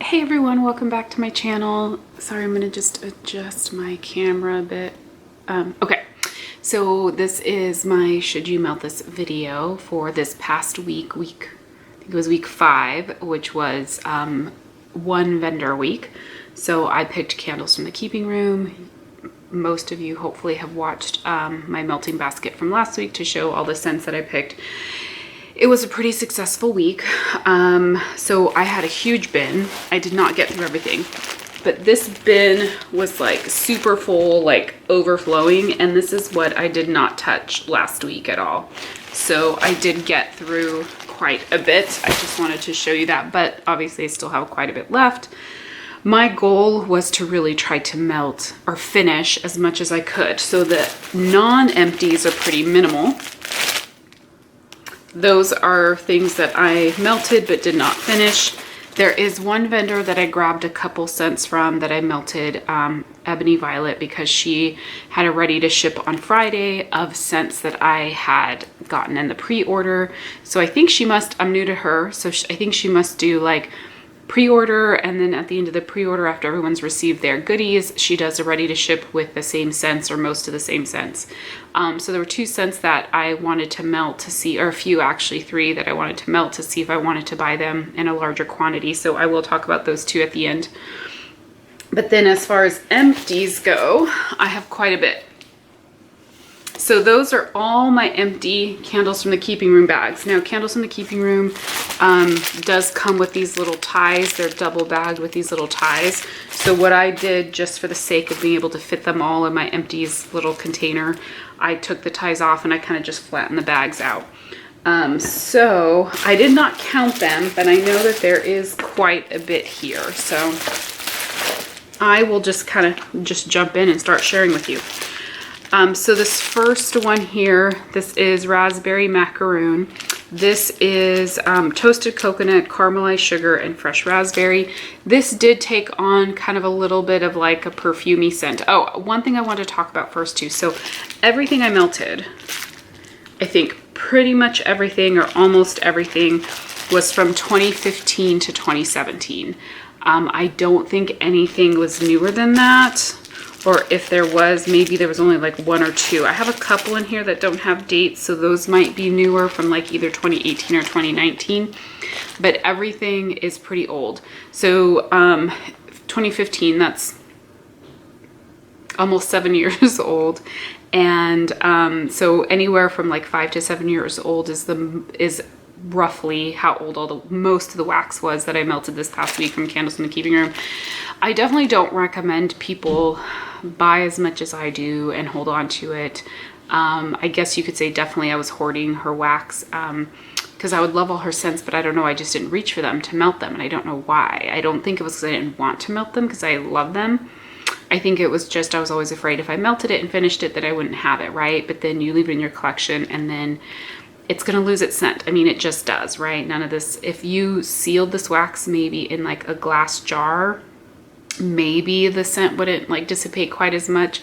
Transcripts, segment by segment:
Hey everyone, welcome back to my channel. Sorry, I'm gonna just adjust my camera a bit. Okay, so this is my should you melt this video for this past week. I think it was week 5, which was one vendor week. So I picked candles from the keeping room. Most of you hopefully have watched my melting basket from last week to show all the scents that I picked. It was a pretty successful week. So I had a huge bin. I did not get through everything, but this bin was like super full, like overflowing. And this is what I did not touch last week at all. So I did get through quite a bit. I just wanted to show you that, but obviously I still have quite a bit left. My goal was to really try to melt or finish as much as I could. So the non-empties are pretty minimal. Those are things that I melted but did not finish. There is one vendor that I grabbed a couple scents from that I melted, Ebony Violet, because she had a ready to ship on Friday of scents that I had gotten in the pre-order. So I think she must, I'm new to her, so I think she must do like pre-order, and then at the end of the pre-order, after everyone's received their goodies, she does a ready to ship with the same scents or most of the same scents. So there were 2 scents that I wanted to melt to see, or a few actually, 3 that I wanted to melt to see if I wanted to buy them in a larger quantity. So I will talk about those 2 at the end. But then as far as empties go, I have quite a bit. So those are all my empty candles from the keeping room bags. Now, candles from the keeping room does come with these little ties. They're double bagged with these little ties. So what I did, just for the sake of being able to fit them all in my empties little container, I took the ties off and I kind of just flattened the bags out. So I did not count them, but I know that there is quite a bit here. So I will just kind of just jump in and start sharing with you. So this first one here, this is Raspberry Macaroon. This is toasted coconut, caramelized sugar, and fresh raspberry. This did take on kind of a little bit of like a perfumey scent. Oh, one thing I want to talk about first too. So everything I melted, I think pretty much everything or almost everything was from 2015 to 2017. I don't think anything was newer than that. Or if there was, maybe there was only like 1 or 2. I have a couple in here that don't have dates, so those might be newer from like either 2018 or 2019. But everything is pretty old. So 2015, that's almost 7 years old. And so anywhere from like 5 to 7 years old is roughly how old most of the wax was that I melted this past week from candles in the keeping room. I definitely don't recommend people buy as much as I do and hold on to it. I guess you could say definitely I was hoarding her wax because I would love all her scents, but I don't know, I just didn't reach for them to melt them, and I don't know why. I don't think it was because I didn't want to melt them, because I love them. I think it was just I was always afraid if I melted it and finished it that I wouldn't have it, right? But then you leave it in your collection and then it's gonna lose its scent. I mean, it just does, right? None of this, if you sealed this wax maybe in like a glass jar, maybe the scent wouldn't like dissipate quite as much.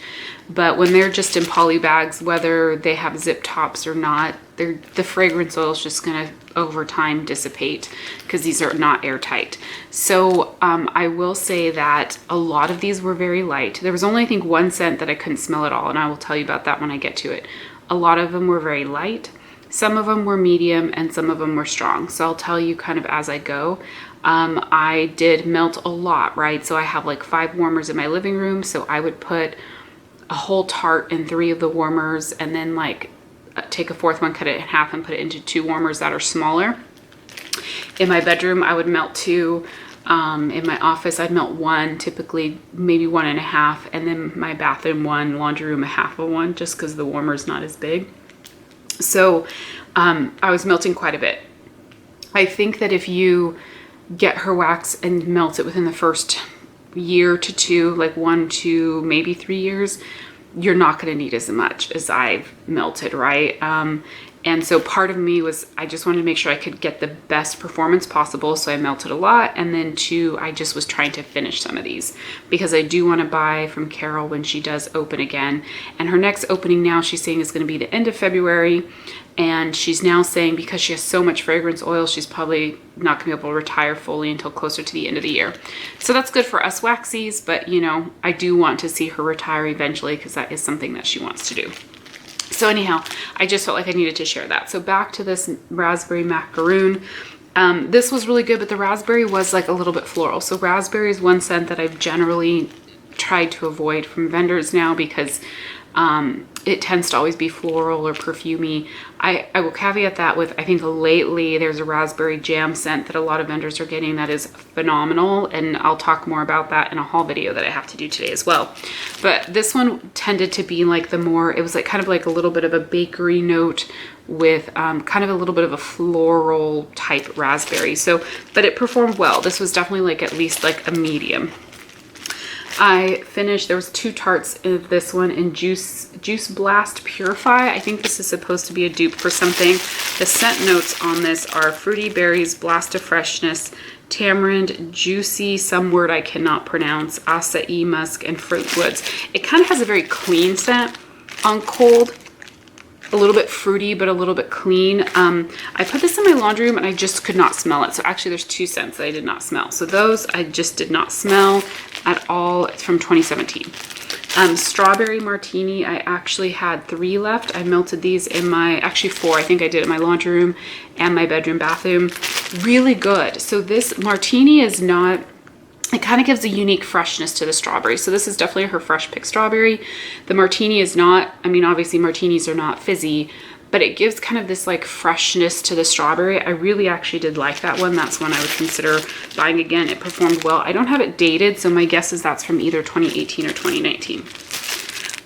But when they're just in poly bags, whether they have zip tops or not, the fragrance oil is just gonna over time dissipate because these are not airtight. So I will say that a lot of these were very light. There was only, I think, 1 scent that I couldn't smell at all, and I will tell you about that when I get to it. A lot of them were very light. Some of them were medium and some of them were strong. So I'll tell you kind of as I go. I did melt a lot, right? So I have like 5 warmers in my living room. So I would put a whole tart in 3 of the warmers and then like take a 4th one, cut it in half and put it into 2 warmers that are smaller. In my bedroom, I would melt 2. In my office, I'd melt 1, typically maybe 1.5. And then my bathroom 1, laundry room a half of 1, just because the warmer is not as big. So I was melting quite a bit. I think that if you get her wax and melt it within the first year to 2, like 1 to maybe 3 years, you're not going to need as much as I've melted, right? And so part of me was, I just wanted to make sure I could get the best performance possible. So I melted a lot. And then two, I just was trying to finish some of these because I do want to buy from Carol when she does open again. And her next opening now, she's saying is going to be the end of February. And she's now saying because she has so much fragrance oil, she's probably not gonna be able to retire fully until closer to the end of the year. So that's good for us waxies, but you know, I do want to see her retire eventually because that is something that she wants to do. So anyhow, I just felt like I needed to share that. So back to this raspberry macaroon. This was really good, but the raspberry was like a little bit floral. So raspberry is one scent that I've generally tried to avoid from vendors now because it tends to always be floral or perfumey. I will caveat that with, I think lately there's a raspberry jam scent that a lot of vendors are getting that is phenomenal, and I'll talk more about that in a haul video that I have to do today as well. But this one tended to be like the more, it was like kind of like a little bit of a bakery note with kind of a little bit of a floral type raspberry. So, but it performed well. This was definitely like at least like a medium. I finished, there was 2 tarts of this one in Juice Blast Purify. I think this is supposed to be a dupe for something. The scent notes on this are fruity berries, blast of freshness, tamarind, juicy, some word I cannot pronounce, acai musk, and fruit woods. It kind of has a very clean scent on cold. A little bit fruity, but a little bit clean. I put this in my laundry room and I just could not smell it. So actually there's 2 scents that I did not smell. So those I just did not smell at all. It's from 2017. Strawberry Martini, I actually had 3 left. I melted these in my, actually 4, I think I did in my laundry room and my bedroom bathroom. Really good. So this Martini is not, it kind of gives a unique freshness to the strawberry. So this is definitely her fresh pick strawberry. The Martini is not, I mean, obviously Martinis are not fizzy, but it gives kind of this like freshness to the strawberry. I really actually did like that one. That's one I would consider buying again. It performed well. I don't have it dated, so my guess is that's from either 2018 or 2019.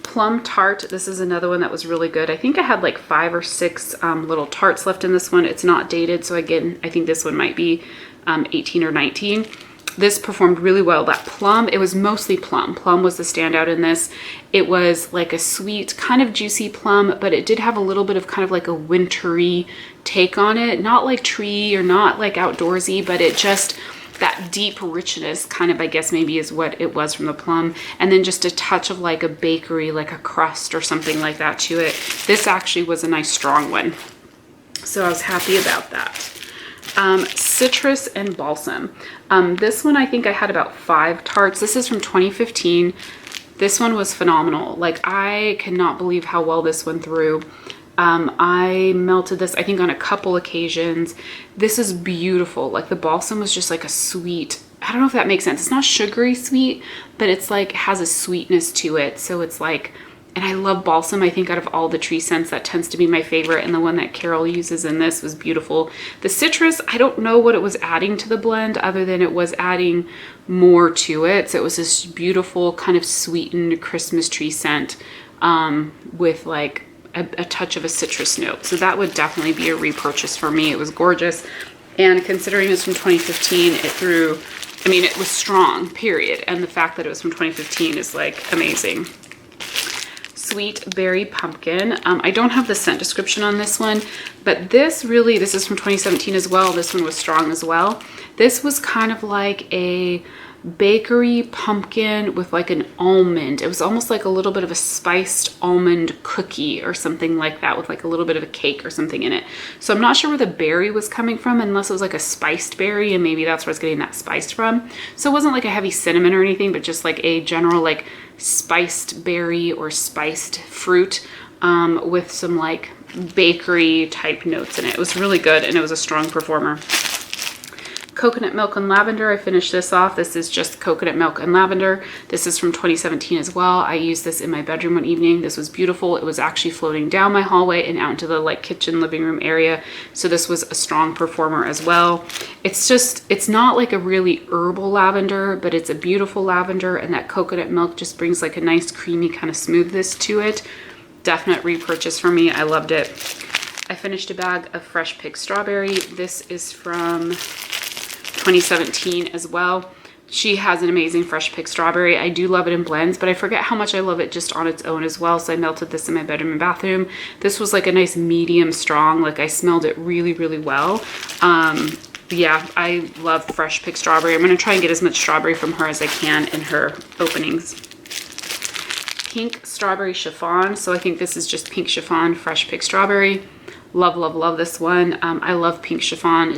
Plum Tart, this is another one that was really good. I think I had like 5 or 6 little tarts left in this one. It's not dated, so again, I think this one might be 18 or 19. This performed really well. That plum, it was mostly plum. Plum was the standout in this. It was like a sweet, kind of juicy plum, but it did have a little bit of kind of like a wintry take on it. Not like tree or not like outdoorsy, but it just, that deep richness kind of, I guess maybe is what it was from the plum. And then just a touch of like a bakery, like a crust or something like that to it. This actually was a nice strong one. So I was happy about that. Citrus and balsam. This one, I think I had about 5 tarts. This is from 2015. This one was phenomenal. Like, I cannot believe how well this went through. I melted this, I think, on a couple occasions. This is beautiful. Like, the balsam was just like a sweet, I don't know if that makes sense. It's not sugary sweet, but it's like, has a sweetness to it. So it's like, and I love balsam. I think out of all the tree scents, that tends to be my favorite. And the one that Carol uses in this was beautiful. The citrus, I don't know what it was adding to the blend other than it was adding more to it. So it was this beautiful kind of sweetened Christmas tree scent with like a touch of a citrus note. So that would definitely be a repurchase for me. It was gorgeous. And considering it's from 2015, it threw, I mean, it was strong, period. And the fact that it was from 2015 is like amazing. Sweet Berry Pumpkin. I don't have the scent description on this one, but this really, this is from 2017 as well. This one was strong as well. This was kind of like a bakery pumpkin with like an almond. It was almost like a little bit of a spiced almond cookie or something like that with like a little bit of a cake or something in it. So I'm not sure where the berry was coming from unless it was like a spiced berry, and maybe that's where it's getting that spiced from. So it wasn't like a heavy cinnamon or anything, but just like a general like spiced berry or spiced fruit with some like bakery type notes in it. It was really good and it was a strong performer. Coconut milk and lavender. I finished this off. This is just coconut milk and lavender. This is from 2017 as well. I used this in my bedroom one evening. This was beautiful. It was actually floating down my hallway and out into the like kitchen living room area. So this was a strong performer as well. It's just, it's not like a really herbal lavender, but it's a beautiful lavender, and that coconut milk just brings like a nice creamy kind of smoothness to it. Definite repurchase for me. I loved it. I finished a bag of fresh picked strawberry. This is from 2017 as well. She has an amazing fresh pick strawberry. I do love it in blends, but I forget how much I love it just on its own as well. So I melted this in my bedroom and bathroom. This was like a nice medium strong. Like I smelled it really, really well. Yeah, I love fresh pick strawberry. I'm going to try and get as much strawberry from her as I can in her openings. Pink strawberry chiffon. So I think this is just pink chiffon, fresh pick strawberry. Love, love, love this one. I love pink chiffon.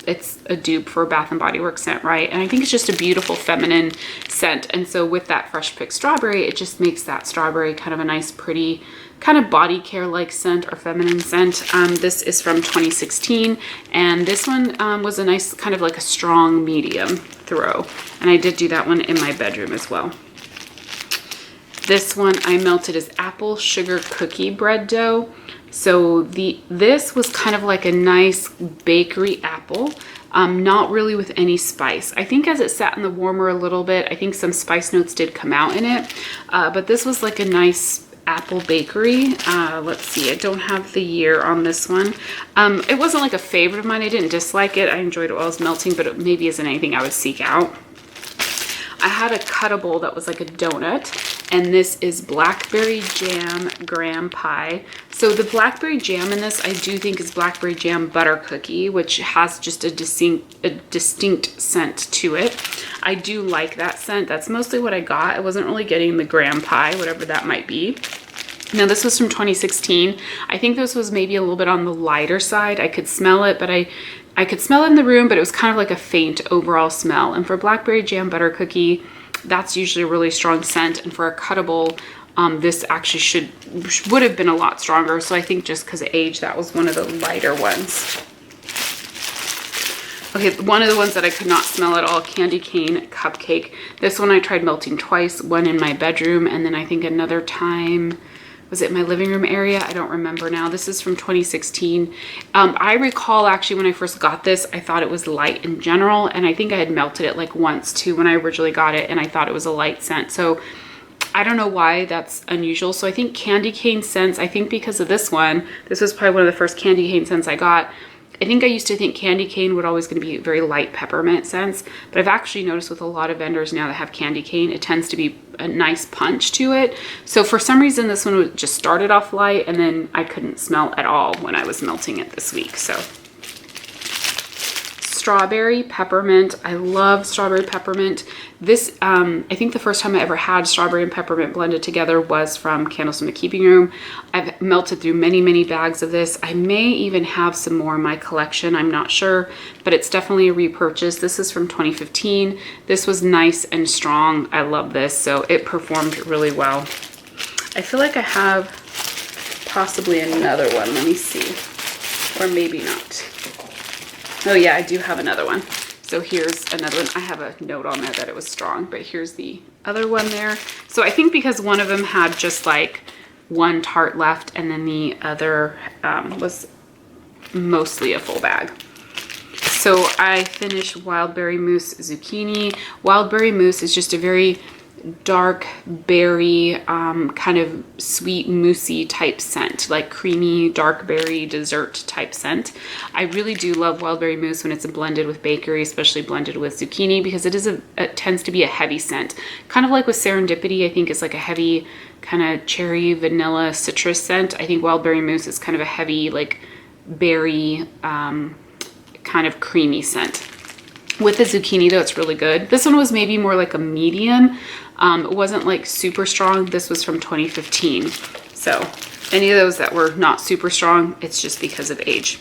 It's a dupe for a Bath & Body Works scent, right? And I think it's just a beautiful feminine scent. And so with that fresh pick strawberry, it just makes that strawberry kind of a nice, pretty, kind of body care like scent or feminine scent. This is from 2016. And this one was a nice kind of like a strong medium throw. And I did do that one in my bedroom as well. This one I melted as apple sugar cookie bread dough. So this was kind of like a nice bakery apple, not really with any spice. I think as it sat in the warmer a little bit, I think some spice notes did come out in it, but this was like a nice apple bakery. Let's see, I don't have the year on this one. It wasn't like a favorite of mine. I didn't dislike it. I enjoyed it while it was melting, but it maybe isn't anything I would seek out. I had a cuttable that was like a donut, and this is Blackberry Jam Graham Pie. So the blackberry jam in this, I do think is Blackberry Jam Butter Cookie, which has just a distinct scent to it. I do like that scent. That's mostly what I got. I wasn't really getting the Graham Pie, whatever that might be. Now this was from 2016. I think this was maybe a little bit on the lighter side. I could smell it, but I could smell it in the room, but it was kind of like a faint overall smell. And for Blackberry Jam Butter Cookie, that's usually a really strong scent. And for a cuttable, this actually would have been a lot stronger. So I think just because of age, that was one of the lighter ones. Okay, one of the ones that I could not smell at all, Candy Cane Cupcake. This one I tried melting twice, one in my bedroom, and then I think another time, was it my living room area? I don't remember now. This is from 2016. I recall actually when I first got this, I thought it was light in general, and I think I had melted it like once too when I originally got it, and I thought it was a light scent. So I don't know why that's unusual. So I think candy cane scents, I think because of this one, this was probably one of the first candy cane scents I got. I think I used to think candy cane would always going to be very light peppermint scents, but I've actually noticed with a lot of vendors now that have candy cane, it tends to be a nice punch to it. So for some reason, this one just started off light, and then I couldn't smell at all when I was melting it this week. So strawberry peppermint. I love strawberry peppermint. This, I think the first time I ever had strawberry and peppermint blended together was from Candles from the Keeping Room. I've melted through many, many bags of this. I may even have some more in my collection. I'm not sure, but it's definitely a repurchase. This is from 2015. This was nice and strong. I love this. So it performed really well. I feel like I have possibly another one. Let me see. Or maybe not. Oh yeah, I do have another one. So here's another one. I have a note on there that it was strong, but here's the other one there. So I think because one of them had just like one tart left, and then the other was mostly a full bag. So I finished Wildberry Mousse Zucchini. Wildberry Mousse is just a very dark berry, kind of sweet moussey type scent, like creamy dark berry dessert type scent. I really do love Wildberry Mousse when it's blended with bakery, especially blended with zucchini, because it tends to be a heavy scent. Kind of like with Serendipity, I think is like a heavy kind of cherry, vanilla, citrus scent. I think Wildberry Mousse is kind of a heavy, like berry, kind of creamy scent. With the zucchini though, it's really good. This one was maybe more like a medium. It wasn't like super strong. This was from 2015. So any of those that were not super strong, it's just because of age.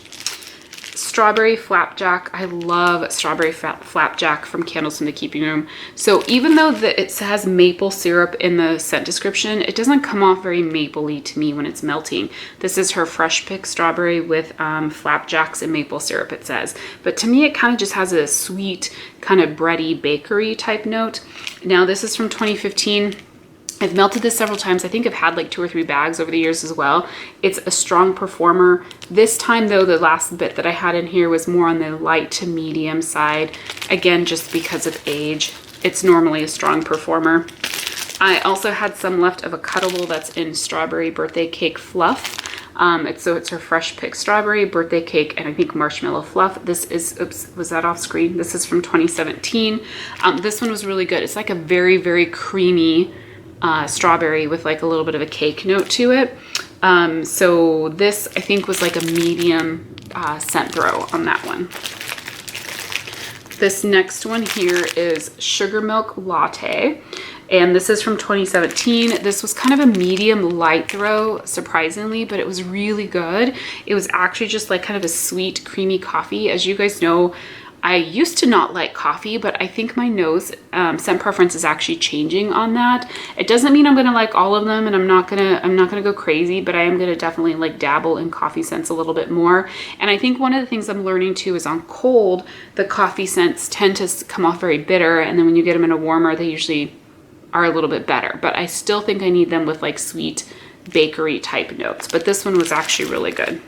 Strawberry Flapjack. I love strawberry Flapjack from Candles from the Keeping Room. So even though it has maple syrup in the scent description, it doesn't come off very mapley to me when it's melting. This is her fresh pick strawberry with flapjacks and maple syrup, it says. But to me, it kind of just has a sweet, kind of bready bakery type note. Now this is from 2015. I've melted this several times. I think I've had like 2 or 3 bags over the years as well. It's a strong performer. This time though, the last bit that I had in here was more on the light to medium side. Again, just because of age. It's normally a strong performer. I also had some left of a cuttable that's in Strawberry Birthday Cake Fluff. It's her fresh picked strawberry, birthday cake, and I think marshmallow fluff. This is, oops, was that off screen? This is from 2017. This one was really good. It's like a very, very creamy strawberry with like a little bit of a cake note to it. So this I think was like a medium scent throw on that one. This next one here is Sugar Milk Latte, and this is from 2017. This was kind of a medium light throw, surprisingly, but it was really good. It was actually just like kind of a sweet, creamy coffee. As you guys know, I used to not like coffee, but I think my nose scent preference is actually changing on that. It doesn't mean I'm gonna like all of them, and I'm not gonna go crazy, but I am gonna definitely like dabble in coffee scents a little bit more. And I think one of the things I'm learning too is on cold, the coffee scents tend to come off very bitter, and then when you get them in a warmer, they usually are a little bit better. But I still think I need them with like sweet bakery type notes. But this one was actually really good.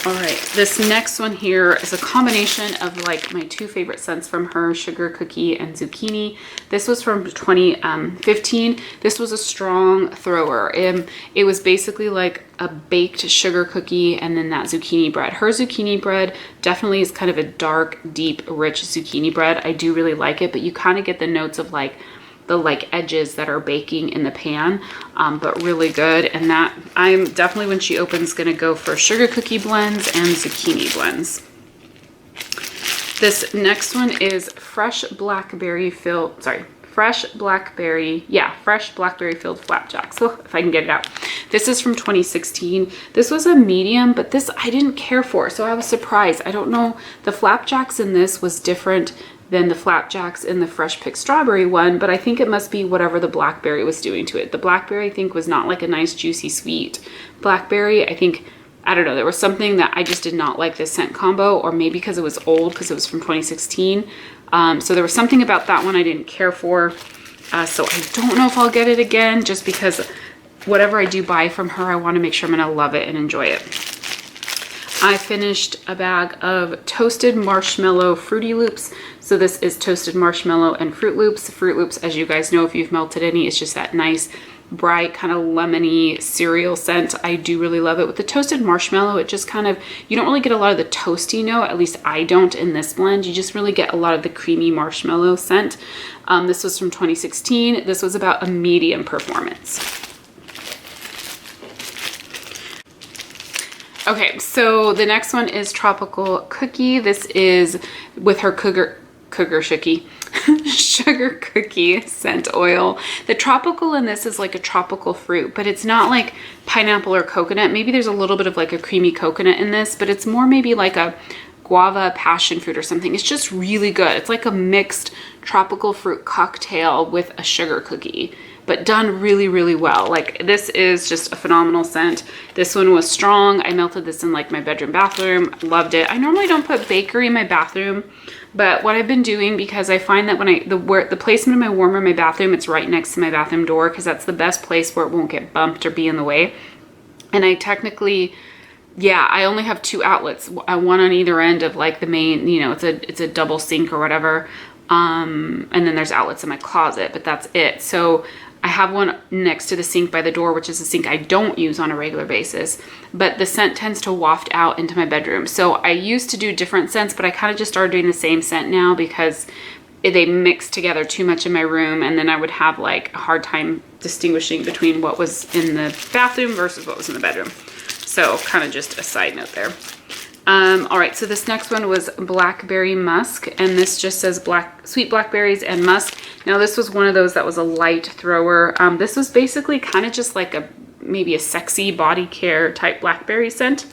All right, this next one here is a combination of like my two favorite scents from her, Sugar Cookie and Zucchini. This was from 2015. This was a strong thrower. It was basically like a baked sugar cookie and then that zucchini bread. Her zucchini bread definitely is kind of a dark, deep, rich zucchini bread. I do really like it, but you kind of get the notes of like the like edges that are baking in the pan, but really good. And that I'm definitely, when she opens, gonna go for sugar cookie blends and zucchini blends. This next one is fresh blackberry filled flapjacks. So if I can get it out. This is from 2016. This was a medium, but this I didn't care for, so I was surprised. I don't know, the flapjacks in this was different than the flapjacks in the fresh picked strawberry one, but I think it must be whatever the blackberry was doing to it. The blackberry, I think, was not like a nice juicy sweet blackberry. I think, I don't know, there was something that I just did not like this scent combo, or maybe because it was old, because it was from 2016. So there was something about that one I didn't care for. So I don't know if I'll get it again, just because whatever I do buy from her, I want to make sure I'm going to love it and enjoy it. I finished a bag of toasted marshmallow Fruity Loops. So this is toasted marshmallow and Fruit Loops. Fruit Loops, as you guys know, if you've melted any, it's just that nice, bright, kind of lemony cereal scent. I do really love it. With the toasted marshmallow, it just kind of, you don't really get a lot of the toasty note, at least I don't in this blend. You just really get a lot of the creamy marshmallow scent. This was from 2016. This was about a medium performance. Okay, so the next one is Tropical Cookie. This is with her sugar cookie scent oil. The tropical in this is like a tropical fruit, but it's not like pineapple or coconut. Maybe there's a little bit of like a creamy coconut in this, but it's more maybe like a guava passion fruit or something. It's just really good. It's like a mixed tropical fruit cocktail with a sugar cookie, but done really, really well. Like, this is just a phenomenal scent. This one was strong. I melted this in like my bedroom bathroom. Loved it. I normally don't put bakery in my bathroom, but what I've been doing, because I find that when the placement of my warmer in my bathroom, it's right next to my bathroom door, because that's the best place where it won't get bumped or be in the way. And I technically, yeah, I only have two outlets, one on either end of like the main, you know, it's a double sink or whatever. And then there's outlets in my closet, but that's it. So I have one next to the sink by the door, which is a sink I don't use on a regular basis, but the scent tends to waft out into my bedroom. So I used to do different scents, but I kind of just started doing the same scent now because they mix together too much in my room, and then I would have like a hard time distinguishing between what was in the bathroom versus what was in the bedroom. So kind of just a side note there. All right, so this next one was Blackberry Musk, and this just says sweet blackberries and musk. Now this was one of those that was a light thrower. This was basically kind of just like maybe a sexy body care type blackberry scent.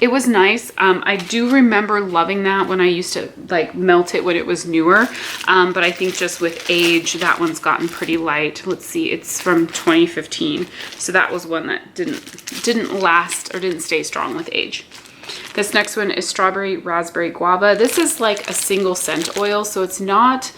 It was nice. I do remember loving that when I used to like melt it when it was newer. But I think just with age, that one's gotten pretty light. Let's see, it's from 2015. So that was one that didn't last or didn't stay strong with age. This next one is Strawberry Raspberry Guava. This is like a single scent oil, so it's not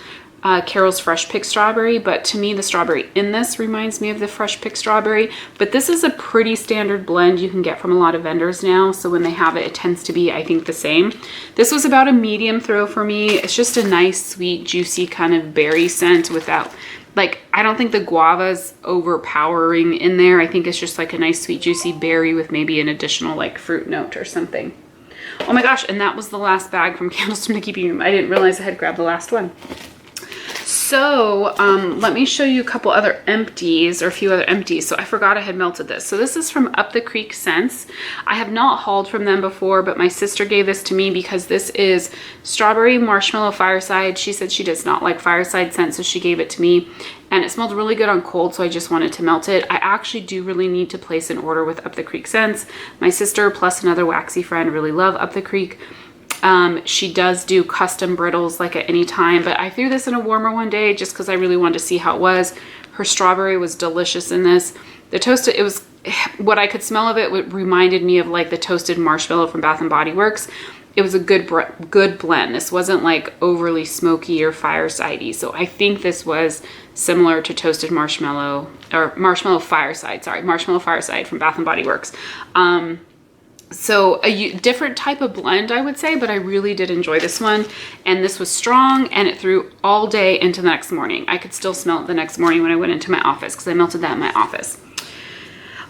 Carol's Fresh Pick Strawberry, but to me the strawberry in this reminds me of the Fresh Pick Strawberry. But this is a pretty standard blend you can get from a lot of vendors now, so when they have it, it tends to be, I think, the same. This was about a medium throw for me. It's just a nice, sweet, juicy kind of berry scent without like, I don't think the guava's overpowering in there. I think it's just like a nice sweet juicy berry with maybe an additional like fruit note or something. Oh my gosh, and that was the last bag from Candles from the Keeping Room. I didn't realize I had grabbed the last one. So let me show you a couple other empties, or a few other empties. So I forgot I had melted this. So this is from Up the Creek Scents. I have not hauled from them before, but my sister gave this to me because this is Strawberry Marshmallow Fireside. She said she does not like Fireside scent, so she gave it to me. And it smelled really good on cold, so I just wanted to melt it. I actually do really need to place an order with Up the Creek Scents. My sister plus another waxy friend really love Up the Creek. She does do custom brittles like at any time, but I threw this in a warmer one day just because I really wanted to see how it was. Her strawberry was delicious in this. The toasted, it was, what I could smell of it reminded me of like the toasted marshmallow from Bath and Body Works. It was a good blend. This wasn't like overly smoky or firesidey. So I think this was similar to toasted marshmallow, or marshmallow fireside, sorry, marshmallow fireside from Bath and Body Works. So a different type of blend, I would say, but I really did enjoy this one. And this was strong, and it threw all day into the next morning. I could still smell it the next morning when I went into my office because I melted that in my office.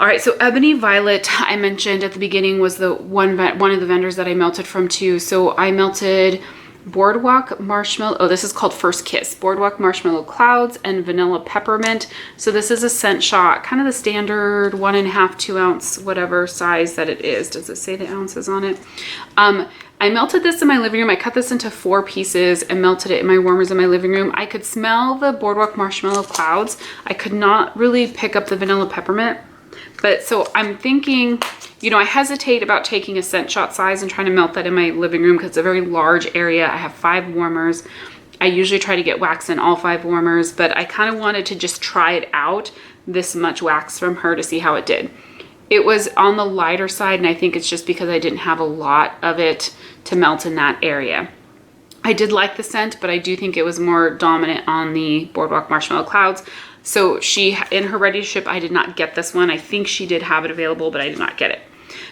All right, so Ebony Violet, I mentioned at the beginning, was the one of the vendors that I melted from too. So I melted Boardwalk Marshmallow, oh, this is called First Kiss, Boardwalk Marshmallow Clouds and Vanilla Peppermint. So this is a scent shot, kind of the standard 1.5, 2 ounce, whatever size that it is. Does it say the ounces on it? I melted this in my living room. I cut this into 4 pieces and melted it in my warmers in my living room. I could smell the Boardwalk Marshmallow Clouds. I could not really pick up the Vanilla Peppermint. But so I'm thinking, you know, I hesitate about taking a scent shot size and trying to melt that in my living room because it's a very large area. I have 5 warmers. I usually try to get wax in all 5 warmers, but I kind of wanted to just try it out, this much wax from her, to see how it did. It was on the lighter side, and I think it's just because I didn't have a lot of it to melt in that area. I did like the scent, but I do think it was more dominant on the Boardwalk Marshmallow Clouds. So she, in her ready to ship, I did not get this one. I think she did have it available, but I did not get it.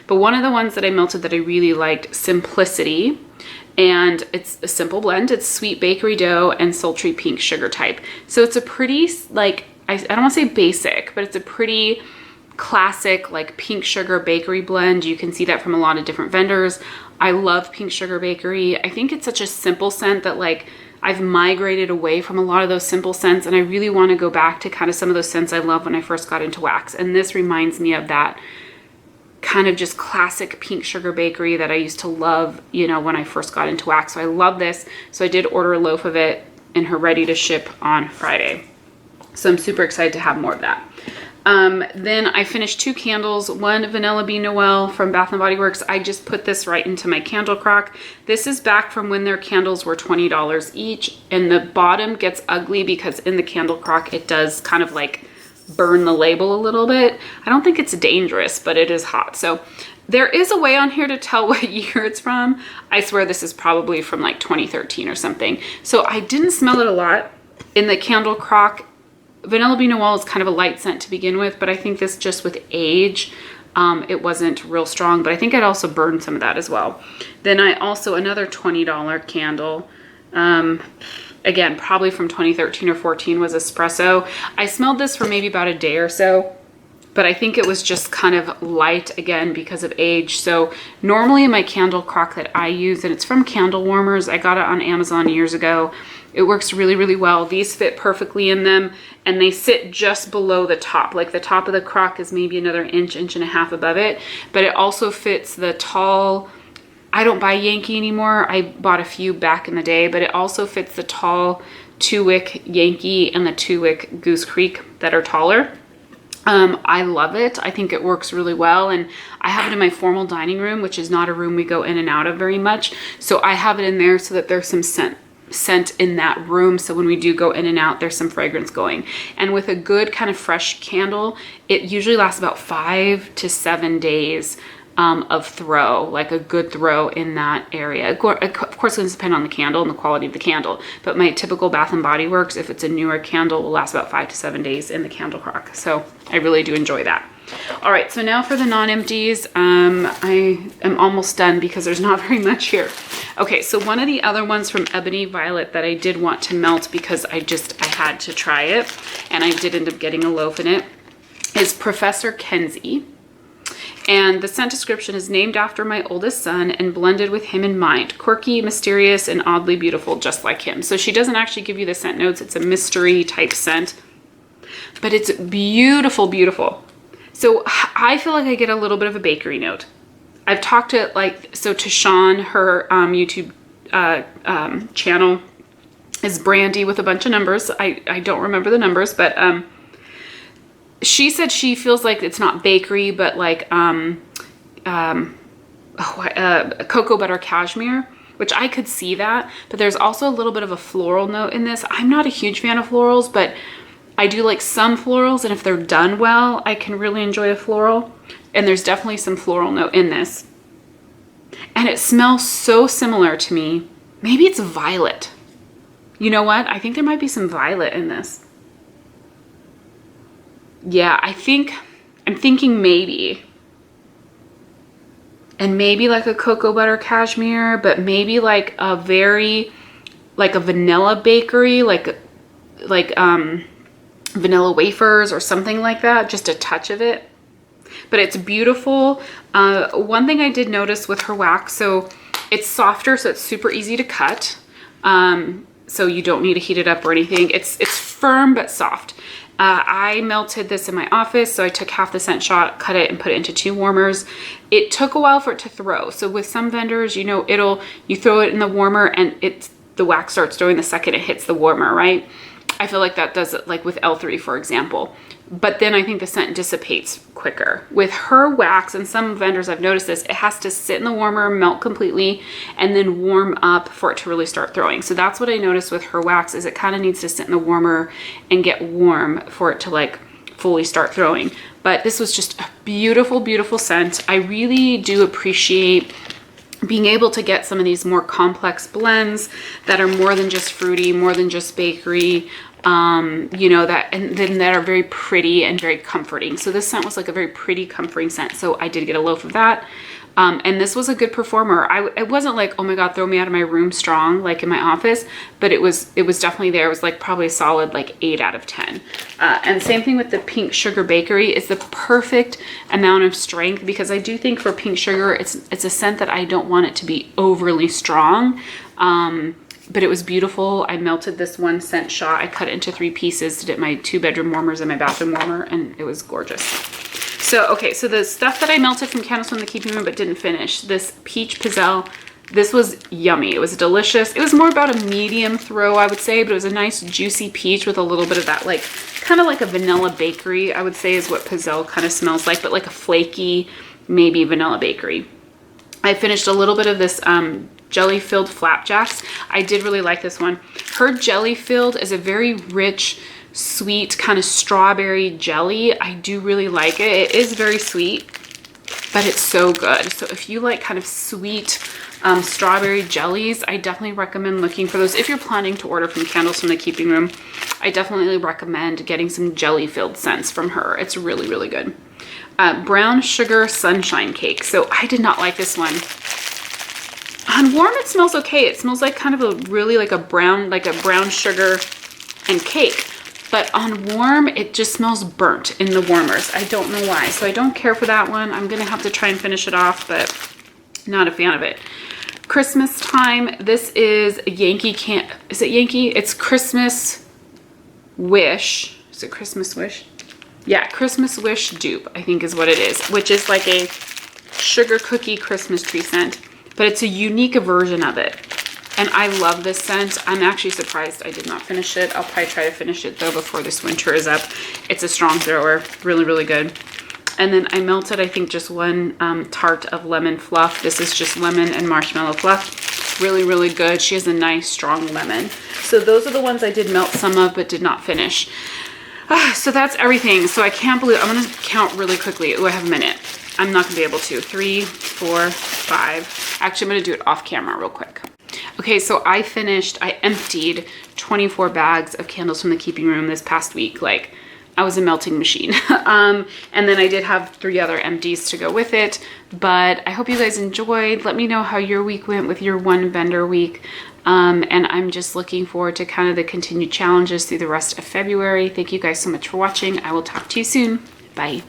But one of the ones that I melted that I really liked, Simplicity, and it's a simple blend. It's sweet bakery dough and sultry pink sugar type. So it's a pretty, like, I don't want to say basic, but it's a pretty classic, like, pink sugar bakery blend. You can see that from a lot of different vendors. I love pink sugar bakery. I think it's such a simple scent that, like, I've migrated away from a lot of those simple scents, and I really want to go back to kind of some of those scents I loved when I first got into wax. And this reminds me of that kind of just classic pink sugar bakery that I used to love, you know, when I first got into wax. So I love this. So I did order a loaf of it in her ready to ship on Friday. So I'm super excited to have more of that. Then I finished 2 candles, one Vanilla Bean Noel from Bath & Body Works. I just put this right into my candle crock. This is back from when their candles were $20 each, and the bottom gets ugly because in the candle crock it does kind of like burn the label a little bit. I don't think it's dangerous, but it is hot. So there is a way on here to tell what year it's from. I swear this is probably from like 2013 or something. So I didn't smell it a lot in the candle crock. Vanilla Bean Noel is kind of a light scent to begin with, but I think this just with age, it wasn't real strong, but I think I'd also burned some of that as well. Then I also, another $20 candle, again, probably from 2013 or 14, was Espresso. I smelled this for maybe about a day or so, but I think it was just kind of light again because of age. So normally in my candle crock that I use, and it's from Candle Warmers, I got it on Amazon years ago. It works really, really well. These fit perfectly in them, and they sit just below the top. Like the top of the crock is maybe another inch, inch and a half above it, but it also fits the tall, I don't buy Yankee anymore. I bought a few back in the day, but it also fits the tall 2-wick Yankee and the 2-wick Goose Creek that are taller. I love it. I think it works really well, and I have it in my formal dining room, which is not a room we go in and out of very much. So I have it in there so that there's some scent in that room, so when we do go in and out, there's some fragrance going. And with a good kind of fresh candle, it usually lasts about 5 to 7 days. of throw, like a good throw in that area. Of course, it's going to depend on the candle and the quality of the candle, but my typical Bath & Body Works, if it's a newer candle, will last about 5 to 7 days in the candle crock. So I really do enjoy that. All right, so now for the non-empties. I am almost done because there's not very much here. Okay, so one of the other ones from Ebony Violet that I did want to melt because I had to try it, and I did end up getting a loaf in it, is Professor Kenzie. And the scent description is named after my oldest son and blended with him in mind. Quirky, mysterious, and oddly beautiful, just like him. So she doesn't actually give you the scent notes. It's a mystery type scent, but it's beautiful, beautiful. So I feel like I get a little bit of a bakery note. I've talked to to Sean, her YouTube channel is Brandy with a bunch of numbers. I don't remember the numbers, but she said she feels like it's not bakery, but like cocoa butter cashmere, which I could see that. But there's also a little bit of a floral note in this. I'm not a huge fan of florals, but I do like some florals, and if they're done well, I can really enjoy a floral. And there's definitely some floral note in this. And it smells so similar to me. Maybe it's violet. You know what? I think there might be some violet in this. Yeah, I'm thinking maybe. And maybe like a cocoa butter cashmere, but maybe like a vanilla bakery, like vanilla wafers or something like that, just a touch of it. But it's beautiful. One thing I did notice with her wax, so it's softer, so it's super easy to cut. So you don't need to heat it up or anything. It's firm but soft. I melted this in my office, so I took half the scent shot, cut it, and put it into 2 warmers. It took a while for it to throw. So with some vendors, you know, you throw it in the warmer and the wax starts throwing the second it hits the warmer, right? I feel like that does it, like with L3, for example. But then I think the scent dissipates quicker. With her wax, and some vendors I've noticed this, it has to sit in the warmer, melt completely, and then warm up for it to really start throwing. So that's what I noticed with her wax, is it kind of needs to sit in the warmer and get warm for it to like fully start throwing. But this was just a beautiful, beautiful scent. I really do appreciate being able to get some of these more complex blends that are more than just fruity, more than just bakery, you know, that are very pretty and very comforting. So this scent was like a very pretty, comforting scent. So I did get a loaf of that. And this was a good performer. It wasn't like, oh my God, throw me out of my room strong, like in my office, but it was definitely there. It was like probably a solid like 8 out of 10. And same thing with the Pink Sugar Bakery. It's the perfect amount of strength, because I do think for Pink Sugar, it's a scent that I don't want it to be overly strong. But it was beautiful. I melted this one scent shot. I cut it into 3 pieces, did my 2 bedroom warmers and my bathroom warmer, and it was gorgeous. So, okay, so the stuff that I melted from Candles from the Keeping Room but didn't finish, this Peach Pizzelle, this was yummy. It was delicious. It was more about a medium throw, I would say, but it was a nice juicy peach with a little bit of that, like, kind of like a vanilla bakery, I would say is what Pizzelle kind of smells like, but like a flaky, maybe vanilla bakery. I finished a little bit of this jelly-filled Flapjacks. I did really like this one. Her jelly-filled is a very rich, sweet kind of strawberry jelly. I do really like it. It is very sweet, but it's so good. So if you like kind of sweet strawberry jellies, I definitely recommend looking for those. If you're planning to order from Candles from the Keeping Room, I definitely recommend getting some jelly-filled scents from her. It's really, really good. Brown Sugar Sunshine Cake. So I did not like this one. On warm, it smells okay. It smells like kind of a really like a brown sugar and cake. But on warm, it just smells burnt in the warmers. I don't know why. So I don't care for that one. I'm going to have to try and finish it off, but not a fan of it. Christmas time. This is Yankee is it Yankee? It's Christmas Wish. Is it Christmas Wish? Yeah, Christmas Wish dupe, I think is what it is, which is like a sugar cookie Christmas tree scent, but it's a unique version of it. And I love this scent. I'm actually surprised I did not finish it. I'll probably try to finish it though before this winter is up. It's a strong thrower, really, really good. And then I melted, I think, just one tart of lemon fluff. This is just lemon and marshmallow fluff. Really, really good. She has a nice, strong lemon. So those are the ones I did melt some of, but did not finish. So that's everything. So I can't believe, I'm going to count really quickly. Oh, I have a minute. I'm not gonna be able to. 3, 4, 5. Actually, I'm gonna do it off camera real quick. Okay, so I emptied 24 bags of candles from the keeping room this past week. Like, I was a melting machine. And then I did have 3 other empties to go with it. But I hope you guys enjoyed. Let me know how your week went with your one vendor week. And I'm just looking forward to kind of the continued challenges through the rest of February. Thank you guys so much for watching. I will talk to you soon. Bye.